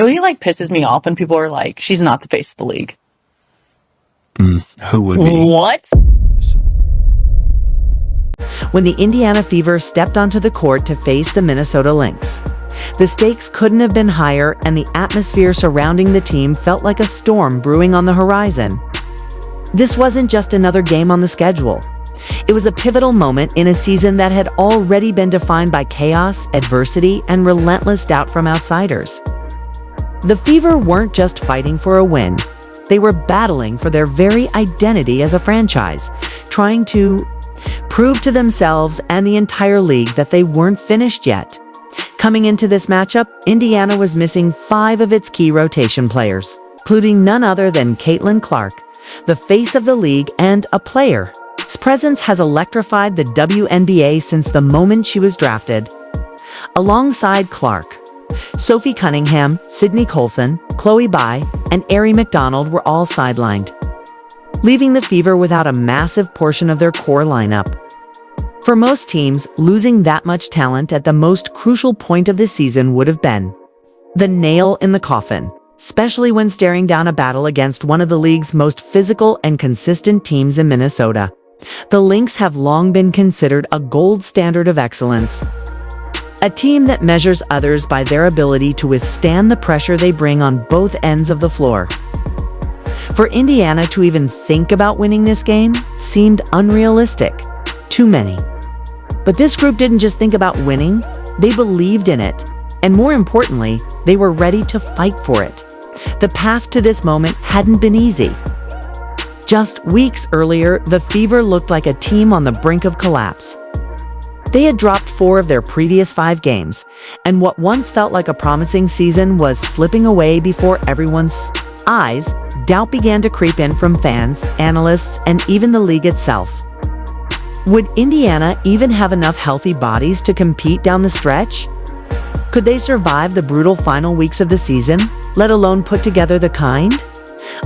Really pisses me off when people are like, she's not the face of the league. Who would be? What? When the Indiana Fever stepped onto the court to face the Minnesota Lynx, the stakes couldn't have been higher, and the atmosphere surrounding the team felt like a storm brewing on the horizon. This wasn't just another game on the schedule. It was a pivotal moment in a season that had already been defined by chaos, adversity, and relentless doubt from outsiders. The Fever weren't just fighting for a win. They were battling for their very identity as a franchise, trying to prove to themselves and the entire league that they weren't finished yet. Coming into this matchup, Indiana was missing 5 of its key rotation players, including none other than Caitlin Clark, the face of the league and a player whose presence has electrified the WNBA since the moment she was drafted. Alongside Clark, Sophie Cunningham, Sydney Colson, Chloe Bai, and Aari McDonald were all sidelined, leaving the Fever without a massive portion of their core lineup. For most teams, losing that much talent at the most crucial point of the season would have been the nail in the coffin, especially when staring down a battle against one of the league's most physical and consistent teams in Minnesota. The Lynx have long been considered a gold standard of excellence, a team that measures others by their ability to withstand the pressure they bring on both ends of the floor. For Indiana to even think about winning this game seemed unrealistic. Too many. But this group didn't just think about winning, they believed in it. And more importantly, they were ready to fight for it. The path to this moment hadn't been easy. Just weeks earlier, the Fever looked like a team on the brink of collapse. They had dropped 4 of their previous 5 games, and what once felt like a promising season was slipping away before everyone's eyes. Doubt began to creep in from fans, analysts, and even the league itself. Would Indiana even have enough healthy bodies to compete down the stretch? Could they survive the brutal final weeks of the season, let alone put together the kind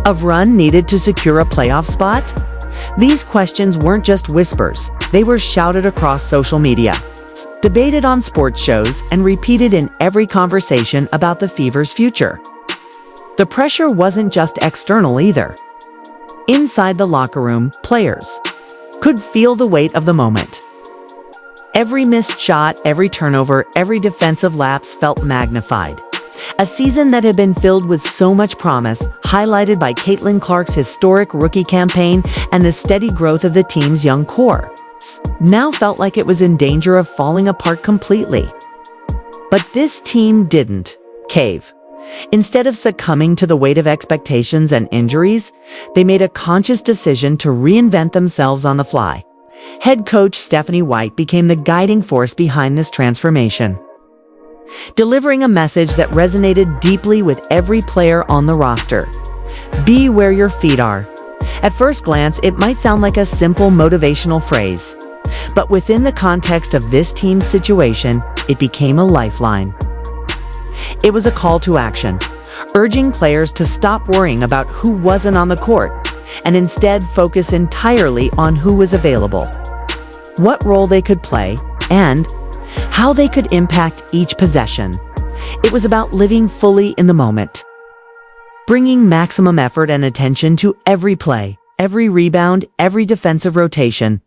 of run needed to secure a playoff spot? These questions weren't just whispers, they were shouted across social media, debated on sports shows, and repeated in every conversation about the Fever's future. The pressure wasn't just external either. Inside the locker room, players could feel the weight of the moment. Every missed shot, every turnover, every defensive lapse felt magnified. A season that had been filled with so much promise, highlighted by Caitlin Clark's historic rookie campaign and the steady growth of the team's young core, now felt like it was in danger of falling apart completely. But this team didn't cave. Instead of succumbing to the weight of expectations and injuries, they made a conscious decision to reinvent themselves on the fly. Head coach Stephanie White became the guiding force behind this transformation, delivering a message that resonated deeply with every player on the roster. Be where your feet are. At first glance, it might sound like a simple motivational phrase, but within the context of this team's situation, it became a lifeline. It was a call to action, urging players to stop worrying about who wasn't on the court and instead focus entirely on who was available, what role they could play, and how they could impact each possession. It was about living fully in the moment, bringing maximum effort and attention to every play, every rebound, every defensive rotation.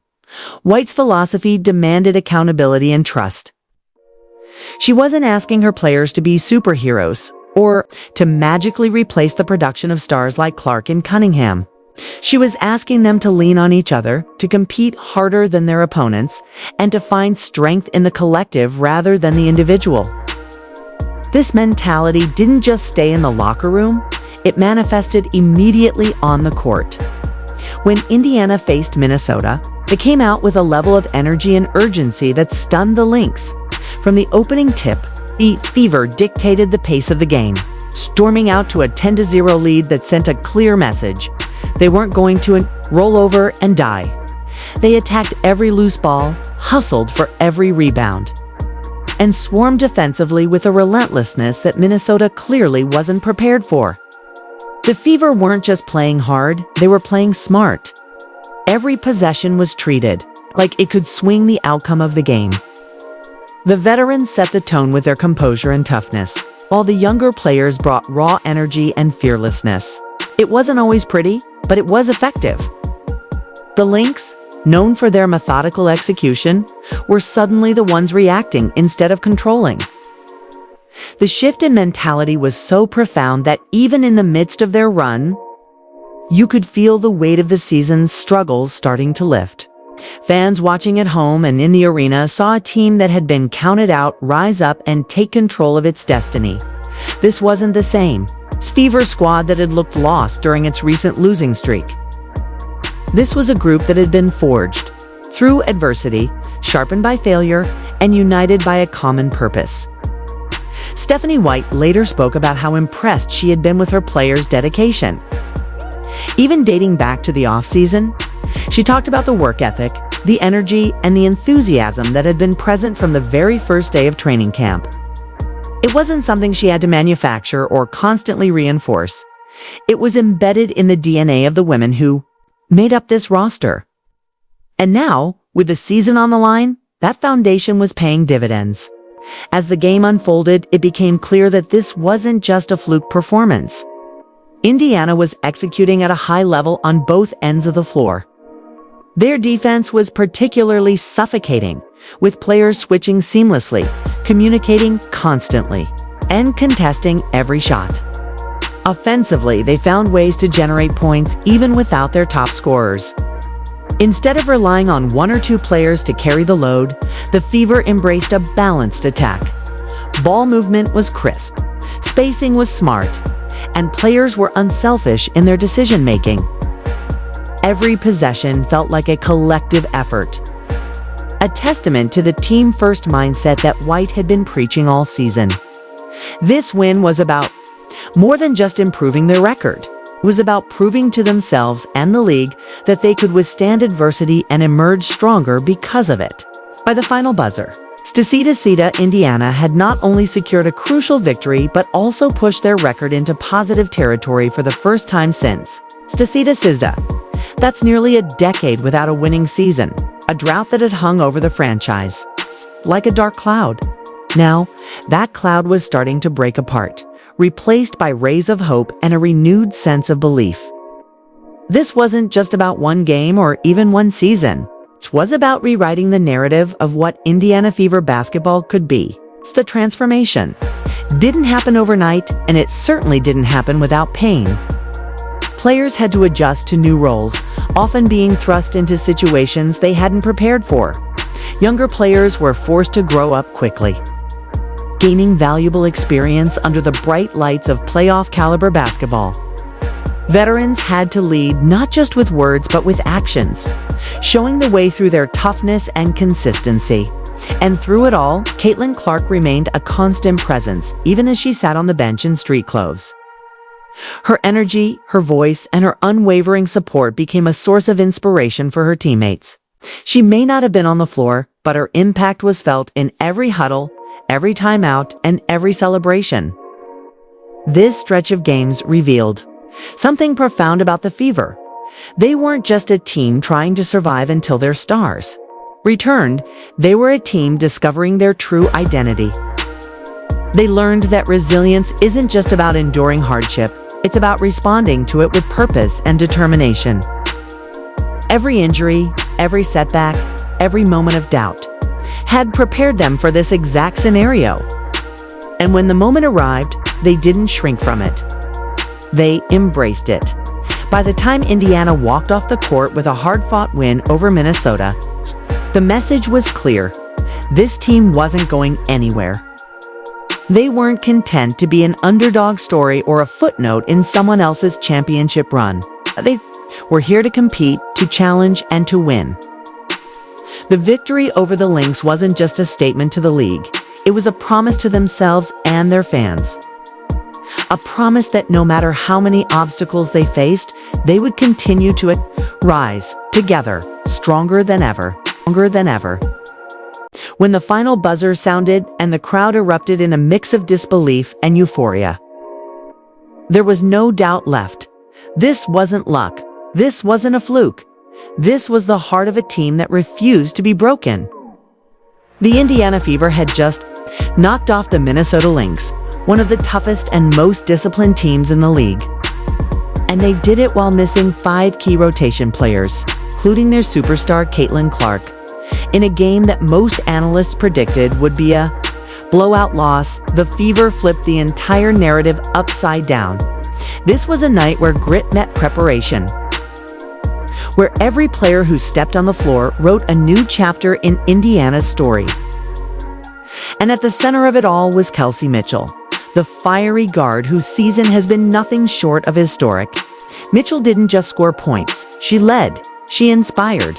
White's philosophy demanded accountability and trust. She wasn't asking her players to be superheroes or to magically replace the production of stars like Clark and Cunningham. She was asking them to lean on each other, to compete harder than their opponents, and to find strength in the collective rather than the individual. This mentality didn't just stay in the locker room, it manifested immediately on the court. When Indiana faced Minnesota, they came out with a level of energy and urgency that stunned the Lynx. From the opening tip, the Fever dictated the pace of the game, storming out to a 10-0 lead that sent a clear message. They weren't going to roll over and die. They attacked every loose ball, hustled for every rebound, and swarmed defensively with a relentlessness that Minnesota clearly wasn't prepared for. The Fever weren't just playing hard, they were playing smart. Every possession was treated like it could swing the outcome of the game. The veterans set the tone with their composure and toughness, while the younger players brought raw energy and fearlessness. It wasn't always pretty, but it was effective. The Lynx, known for their methodical execution, were suddenly the ones reacting instead of controlling. The shift in mentality was so profound that even in the midst of their run, you could feel the weight of the season's struggles starting to lift. Fans watching at home and in the arena saw a team that had been counted out rise up and take control of its destiny. This wasn't the same Fever squad that had looked lost during its recent losing streak. This was a group that had been forged through adversity, sharpened by failure, and united by a common purpose. Stephanie White later spoke about how impressed she had been with her players' dedication. Even dating back to the off-season, she talked about the work ethic, the energy, and the enthusiasm that had been present from the very first day of training camp. It wasn't something she had to manufacture or constantly reinforce. It was embedded in the DNA of the women who made up this roster. And now, with the season on the line, that foundation was paying dividends. As the game unfolded, it became clear that this wasn't just a fluke performance. Indiana was executing at a high level on both ends of the floor. Their defense was particularly suffocating, with players switching seamlessly, communicating constantly, and contesting every shot. Offensively, they found ways to generate points even without their top scorers. Instead of relying on one or two players to carry the load, the Fever embraced a balanced attack. Ball movement was crisp, spacing was smart, and players were unselfish in their decision-making. Every possession felt like a collective effort, a testament to the team-first mindset that White had been preaching all season. This win was about more than just improving their record. It was about proving to themselves and the league that they could withstand adversity and emerge stronger because of it. By the final buzzer, Stacita, Indiana had not only secured a crucial victory but also pushed their record into positive territory for the first time since Stacita. That's nearly a decade without a winning season, a drought that had hung over the franchise like a dark cloud. Now, that cloud was starting to break apart, replaced by rays of hope and a renewed sense of belief. This wasn't just about one game or even one season. It was about rewriting the narrative of what Indiana Fever basketball could be. It's the transformation. Didn't happen overnight, and it certainly didn't happen without pain. Players had to adjust to new roles, often being thrust into situations they hadn't prepared for. Younger players were forced to grow up quickly, gaining valuable experience under the bright lights of playoff-caliber basketball. Veterans had to lead not just with words but with actions, showing the way through their toughness and consistency. And through it all, Caitlin Clark remained a constant presence, even as she sat on the bench in street clothes. Her energy, her voice, and her unwavering support became a source of inspiration for her teammates. She may not have been on the floor, but her impact was felt in every huddle, every timeout, and every celebration. This stretch of games revealed something profound about the Fever. They weren't just a team trying to survive until their stars returned. They were a team discovering their true identity. They learned that resilience isn't just about enduring hardship, it's about responding to it with purpose and determination. Every injury, every setback, every moment of doubt had prepared them for this exact scenario. And when the moment arrived, they didn't shrink from it. They embraced it. By the time Indiana walked off the court with a hard-fought win over Minnesota, the message was clear. This team wasn't going anywhere. They weren't content to be an underdog story or a footnote in someone else's championship run. They were here to compete, to challenge, and to win. The victory over the Lynx wasn't just a statement to the league. It was a promise to themselves and their fans. A promise that no matter how many obstacles they faced, they would continue to rise together, stronger than ever. When the final buzzer sounded and the crowd erupted in a mix of disbelief and euphoria, there was no doubt left. This wasn't luck. This wasn't a fluke. This was the heart of a team that refused to be broken. The Indiana Fever had just knocked off the Minnesota Lynx, one of the toughest and most disciplined teams in the league. And they did it while missing 5 key rotation players, including their superstar Caitlin Clark, in a game that most analysts predicted would be a blowout loss. The Fever flipped the entire narrative upside down. This was a night where grit met preparation, where every player who stepped on the floor wrote a new chapter in Indiana's story. And at the center of it all was Kelsey Mitchell, the fiery guard whose season has been nothing short of historic. Mitchell didn't just score points, she led, she inspired,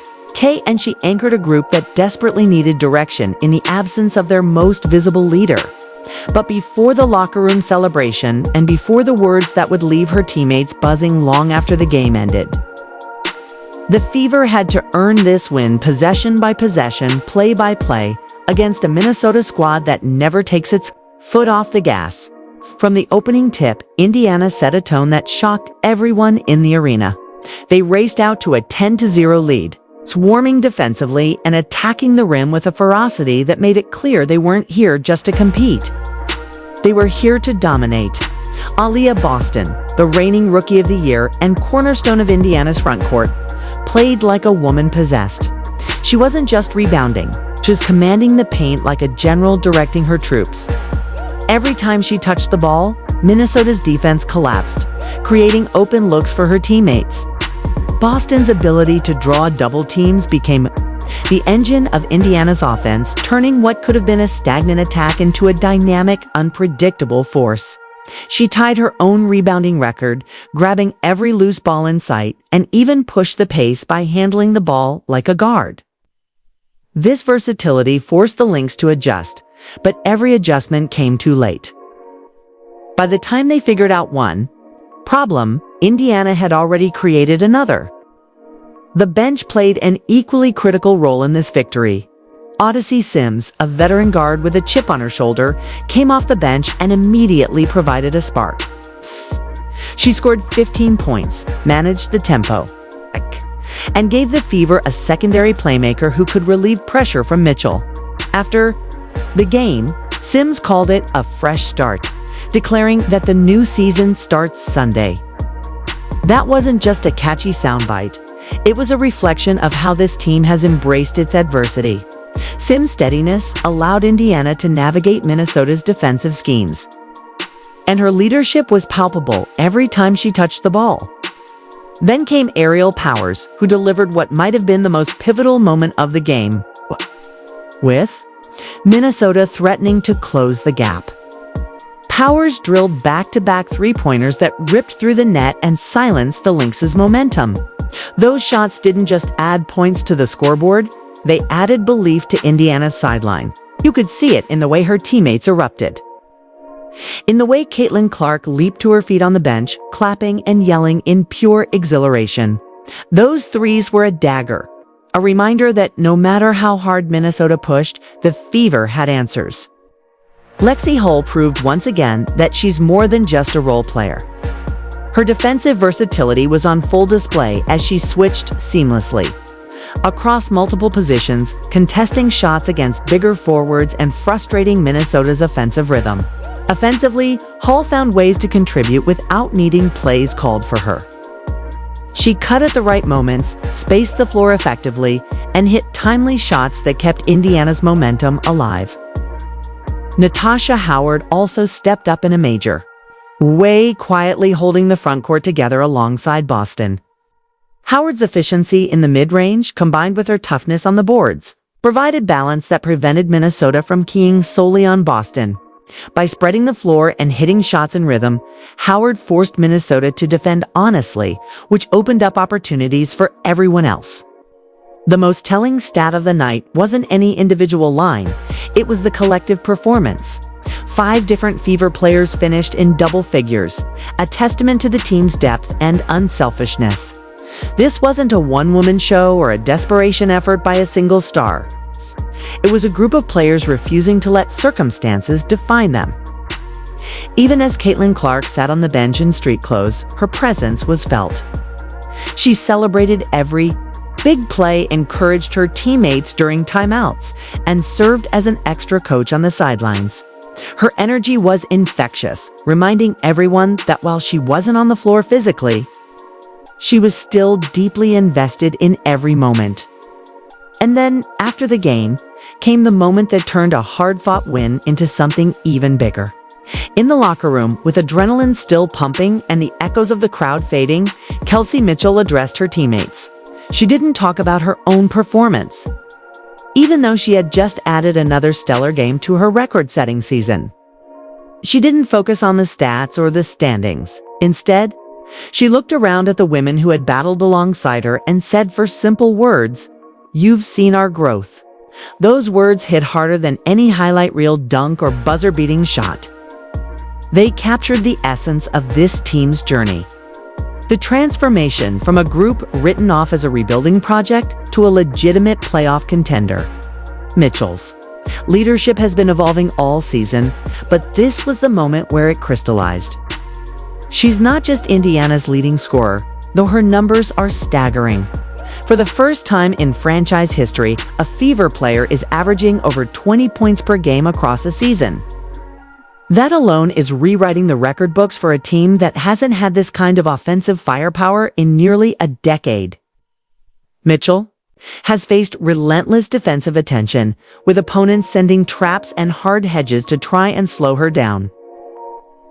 and she anchored a group that desperately needed direction in the absence of their most visible leader. But before the locker room celebration, and before the words that would leave her teammates buzzing long after the game ended, the Fever had to earn this win possession by possession, play by play, against a Minnesota squad that never takes its foot off the gas. From the opening tip, Indiana set a tone that shocked everyone in the arena. They raced out to a 10-0 lead, swarming defensively and attacking the rim with a ferocity that made it clear they weren't here just to compete. They were here to dominate. Aaliyah Boston, the reigning Rookie of the Year and cornerstone of Indiana's frontcourt, played like a woman possessed. She wasn't just rebounding, she was commanding the paint like a general directing her troops. Every time she touched the ball, Minnesota's defense collapsed, creating open looks for her teammates. Boston's ability to draw double teams became the engine of Indiana's offense, turning what could have been a stagnant attack into a dynamic, unpredictable force. She tied her own rebounding record, grabbing every loose ball in sight, and even pushed the pace by handling the ball like a guard. This versatility forced the Lynx to adjust, but every adjustment came too late. By the time they figured out one problem, Indiana had already created another. The bench played an equally critical role in this victory. Odyssey Sims, a veteran guard with a chip on her shoulder, came off the bench and immediately provided a spark. She scored 15 points, managed the tempo, and gave the Fever a secondary playmaker who could relieve pressure from Mitchell. After the game, Sims called it a fresh start, declaring that the new season starts Sunday. That wasn't just a catchy soundbite. It was a reflection of how this team has embraced its adversity. Sims' steadiness allowed Indiana to navigate Minnesota's defensive schemes, and her leadership was palpable every time she touched the ball. Then came Aerial Powers, who delivered what might have been the most pivotal moment of the game, with Minnesota threatening to close the gap. Powers drilled back-to-back three-pointers that ripped through the net and silenced the Lynx's momentum. Those shots didn't just add points to the scoreboard, they added belief to Indiana's sideline. You could see it in the way her teammates erupted, in the way Caitlin Clark leaped to her feet on the bench, clapping and yelling in pure exhilaration. Those threes were a dagger, a reminder that no matter how hard Minnesota pushed, the Fever had answers. Lexi Hull proved once again that she's more than just a role player. Her defensive versatility was on full display as she switched seamlessly across multiple positions, contesting shots against bigger forwards and frustrating Minnesota's offensive rhythm. Offensively, Hull found ways to contribute without needing plays called for her. She cut at the right moments, spaced the floor effectively, and hit timely shots that kept Indiana's momentum alive. Natasha Howard also stepped up in a major way, quietly holding the frontcourt together alongside Boston. Howard's efficiency in the mid-range, combined with her toughness on the boards, provided balance that prevented Minnesota from keying solely on Boston. By spreading the floor and hitting shots in rhythm, Howard forced Minnesota to defend honestly, which opened up opportunities for everyone else. The most telling stat of the night wasn't any individual line, it was the collective performance. 5 different Fever players finished in double figures, a testament to the team's depth and unselfishness. This wasn't a one-woman show or a desperation effort by a single star. It was a group of players refusing to let circumstances define them. Even as Caitlin Clark sat on the bench in street clothes, her presence was felt. She celebrated every big play, encouraged her teammates during timeouts, and served as an extra coach on the sidelines. Her energy was infectious, reminding everyone that while she wasn't on the floor physically, she was still deeply invested in every moment. And then, after the game, came the moment that turned a hard-fought win into something even bigger. In the locker room, with adrenaline still pumping and the echoes of the crowd fading, Kelsey Mitchell addressed her teammates. She didn't talk about her own performance, even though she had just added another stellar game to her record-setting season. She didn't focus on the stats or the standings. Instead, she looked around at the women who had battled alongside her and said for simple words, "You've seen our growth." Those words hit harder than any highlight reel dunk or buzzer-beating shot. They captured the essence of this team's journey. The transformation from a group written off as a rebuilding project to a legitimate playoff contender. Mitchell's leadership has been evolving all season, but this was the moment where it crystallized. She's not just Indiana's leading scorer, though her numbers are staggering. For the first time in franchise history, a Fever player is averaging over 20 points per game across a season. That alone is rewriting the record books for a team that hasn't had this kind of offensive firepower in nearly a decade. Mitchell has faced relentless defensive attention, with opponents sending traps and hard hedges to try and slow her down.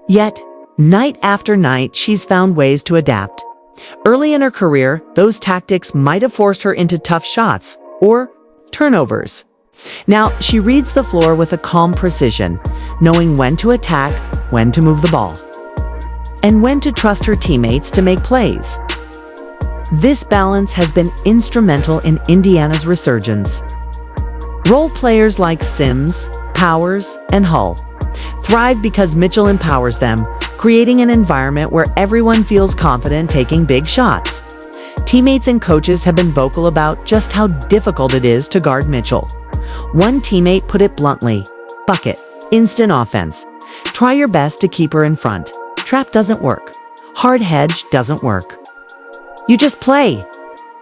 Yet, night after night, she's found ways to adapt. Early in her career, those tactics might have forced her into tough shots or turnovers. Now, she reads the floor with a calm precision, knowing when to attack, when to move the ball, and when to trust her teammates to make plays. This balance has been instrumental in Indiana's resurgence. Role players like Sims, Powers, and Hull thrive because Mitchell empowers them, creating an environment where everyone feels confident taking big shots. Teammates and coaches have been vocal about just how difficult it is to guard Mitchell. One teammate put it bluntly, "Bucket, instant offense. Try your best to keep her in front. Trap doesn't work. Hard hedge doesn't work. You just play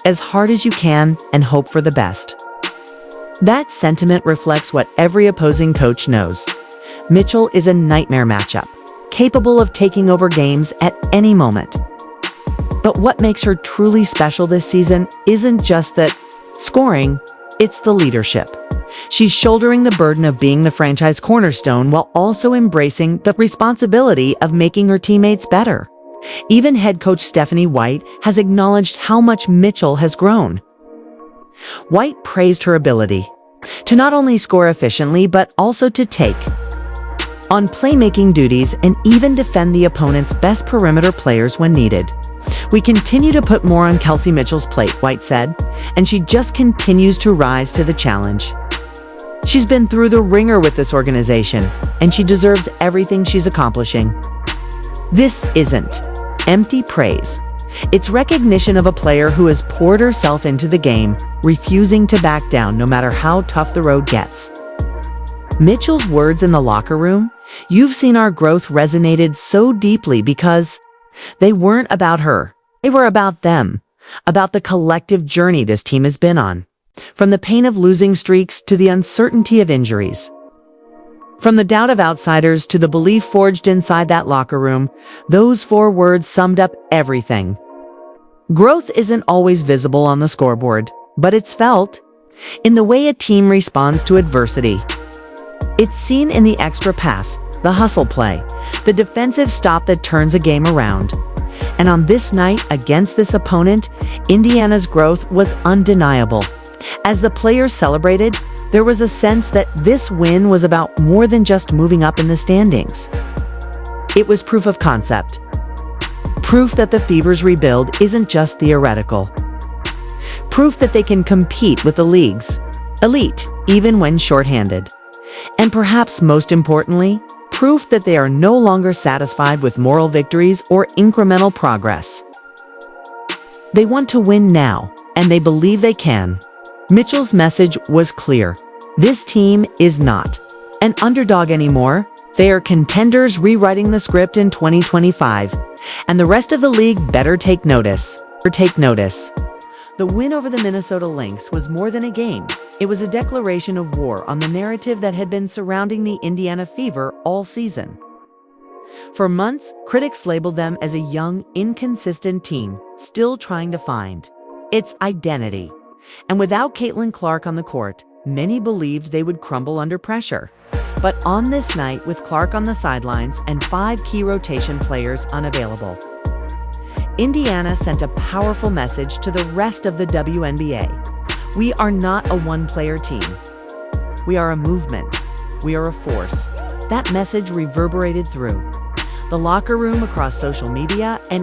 as hard as you can and hope for the best." That sentiment reflects what every opposing coach knows. Mitchell is a nightmare matchup, capable of taking over games at any moment. But what makes her truly special this season isn't just that scoring, it's the leadership. She's shouldering the burden of being the franchise cornerstone while also embracing the responsibility of making her teammates better. Even head coach Stephanie White has acknowledged how much Mitchell has grown. White praised her ability to not only score efficiently but also to take on playmaking duties and even defend the opponent's best perimeter players when needed. "We continue to put more on Kelsey Mitchell's plate," White said, "and she just continues to rise to the challenge. She's been through the ringer with this organization, and she deserves everything she's accomplishing." This isn't empty praise. It's recognition of a player who has poured herself into the game, refusing to back down no matter how tough the road gets. Mitchell's words in the locker room, "You've seen our growth," resonated so deeply because they weren't about her. They were about them, about the collective journey this team has been on. From the pain of losing streaks to the uncertainty of injuries. From the doubt of outsiders to the belief forged inside that locker room, those 4 words summed up everything. Growth isn't always visible on the scoreboard, but it's felt in the way a team responds to adversity. It's seen in the extra pass, the hustle play, the defensive stop that turns a game around. And on this night against this opponent, Indiana's growth was undeniable. As the players celebrated, there was a sense that this win was about more than just moving up in the standings. It was proof of concept. Proof that the Fever's rebuild isn't just theoretical. Proof that they can compete with the league's elite, even when shorthanded. And perhaps most importantly, proof that they are no longer satisfied with moral victories or incremental progress. They want to win now, and they believe they can. Mitchell's message was clear. This team is not an underdog anymore. They are contenders rewriting the script in 2025. And the rest of the league better take notice. The win over the Minnesota Lynx was more than a game. It was a declaration of war on the narrative that had been surrounding the Indiana Fever all season. For months, critics labeled them as a young, inconsistent team, still trying to find its identity. And without Caitlin Clark on the court, many believed they would crumble under pressure. But on this night, with Clark on the sidelines and 5 key rotation players unavailable, Indiana sent a powerful message to the rest of the WNBA. We are not a one-player team. We are a movement. We are a force. That message reverberated through the locker room, across social media, and